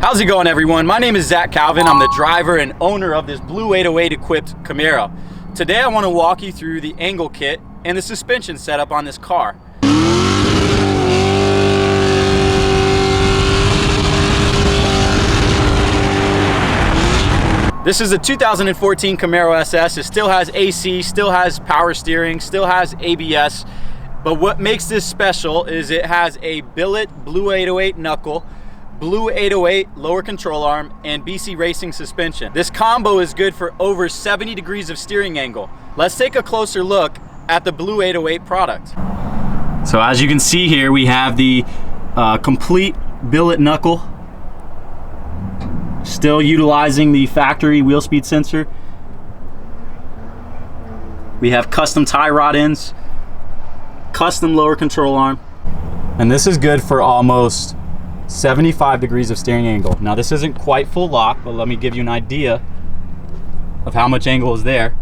How's it going, everyone? My name is Zach Calvin. I'm the driver and owner of this Blu808 equipped Camaro. Today I want to walk you through the angle kit and the suspension setup on this car. This is a 2014 Camaro SS. It still has AC, still has power steering, still has ABS. But what makes this special is it has a billet Blu808 knuckle, Blu808 lower control arm, and BC Racing suspension. This combo is good for over 70 degrees of steering angle. Let's take a closer look at the Blu808 product. So as you can see here, we have the complete billet knuckle, still utilizing the factory wheel speed sensor. We have custom tie rod ends, custom lower control arm, and this is good for almost 75 degrees of steering angle. Now this isn't quite full lock, but let me give you an idea of how much angle is there.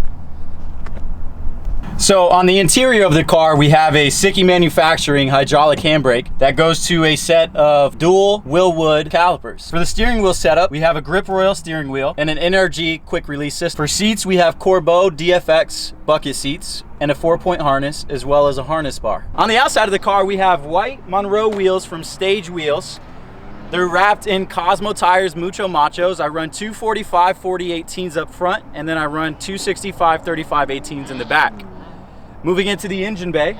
So on the interior of the car, we have a Sickie manufacturing hydraulic handbrake that goes to a set of dual Willwood calipers. For the steering wheel setup, we have a Grip Royal steering wheel and an NRG quick release system. For seats, we have Corbeau DFX bucket seats and a 4-point harness, as well as a harness bar. On the outside of the car, we have white Monroe wheels from Stage Wheels. They're wrapped in Cosmo tires, Mucho Machos. I run 245 40/18s up front, and then I run 265 35/18s in the back. Moving into the engine bay,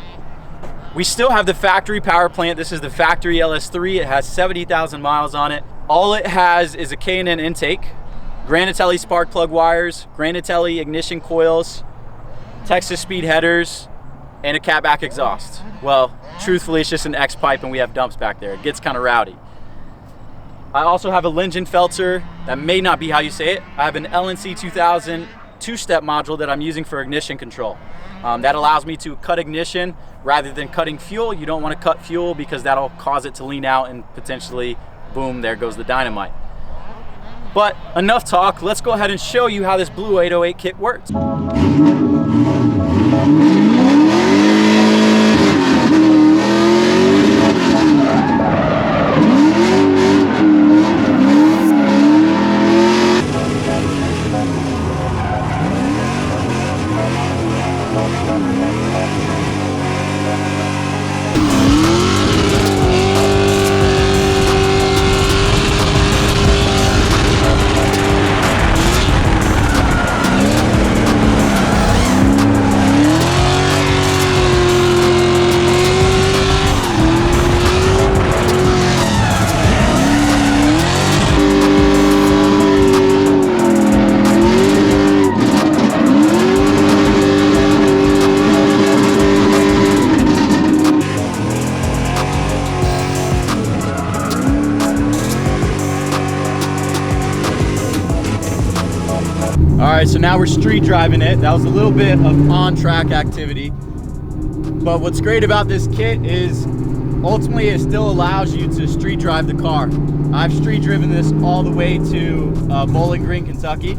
we still have the factory power plant. This is the factory LS3. It has 70,000 miles on it. All it has is a K&N intake, Granatelli spark plug wires, Granatelli ignition coils, Texas speed headers, and a catback exhaust. Well, truthfully, it's just an X pipe and we have dumps back there. It gets kind of rowdy. I also have a Lingenfelter. That may not be how you say it. I have an LNC 2000 two-step module that I'm using for ignition control. That allows me to cut ignition rather than cutting fuel. You don't want to cut fuel because that'll cause it to lean out and potentially, boom, there goes the dynamite. But enough talk, let's go ahead and show you how this Blu808 kit works. All right, so now we're street driving it. That was a little bit of on-track activity. But what's great about this kit is ultimately it still allows you to street drive the car. I've street driven this all the way to Bowling Green, Kentucky.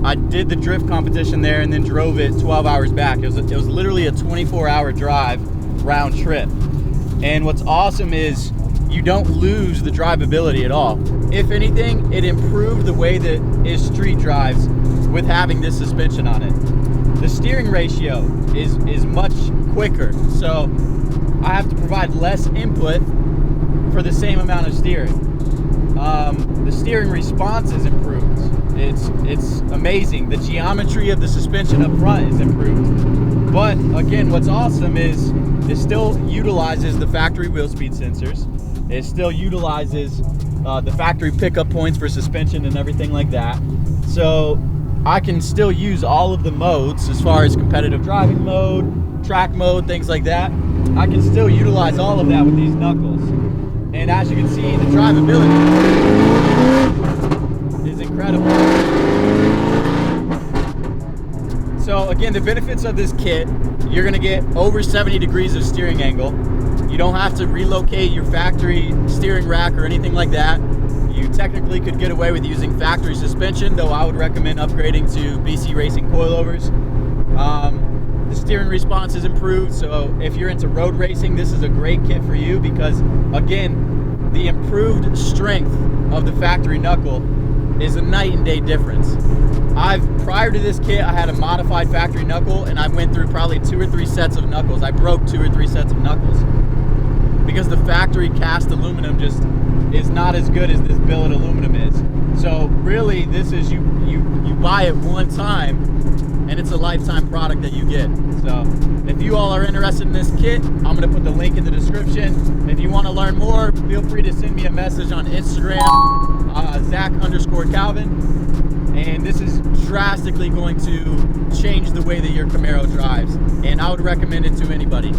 I did the drift competition there and then drove it 12 hours back. It was literally a 24-hour drive round trip. And what's awesome is you don't lose the drivability at all. If anything, it improved the way that it street drives with having this suspension on it. The steering ratio is much quicker, so I have to provide less input for the same amount of steering. The steering response is improved. It's amazing. The geometry of the suspension up front is improved. But again, what's awesome is it still utilizes the factory wheel speed sensors. It still utilizes the factory pickup points for suspension and everything like that. So I can still use all of the modes as far as competitive driving mode, track mode, things like that. I can still utilize all of that with these knuckles. And as you can see, the drivability is incredible. So again, the benefits of this kit, you're gonna get over 70 degrees of steering angle. You don't have to relocate your factory steering rack or anything like that. You You technically could get away with using factory suspension, though I would recommend upgrading to BC Racing coilovers. The steering response is improved, so if you're into road racing, this is a great kit for you because, again, the improved strength of the factory knuckle is a night and day difference. Prior to this kit, I had a modified factory knuckle, and I went through probably 2 or 3 sets of knuckles. I broke 2 or 3 sets of knuckles because the factory cast aluminum just is not as good as this billet aluminum is. So really, this is you buy it one time, and it's a lifetime product that you get. So if you all are interested in this kit, I'm gonna put the link in the description. If you wanna learn more, feel free to send me a message on Instagram, Zach_Calvin. And this is drastically going to change the way that your Camaro drives. And I would recommend it to anybody.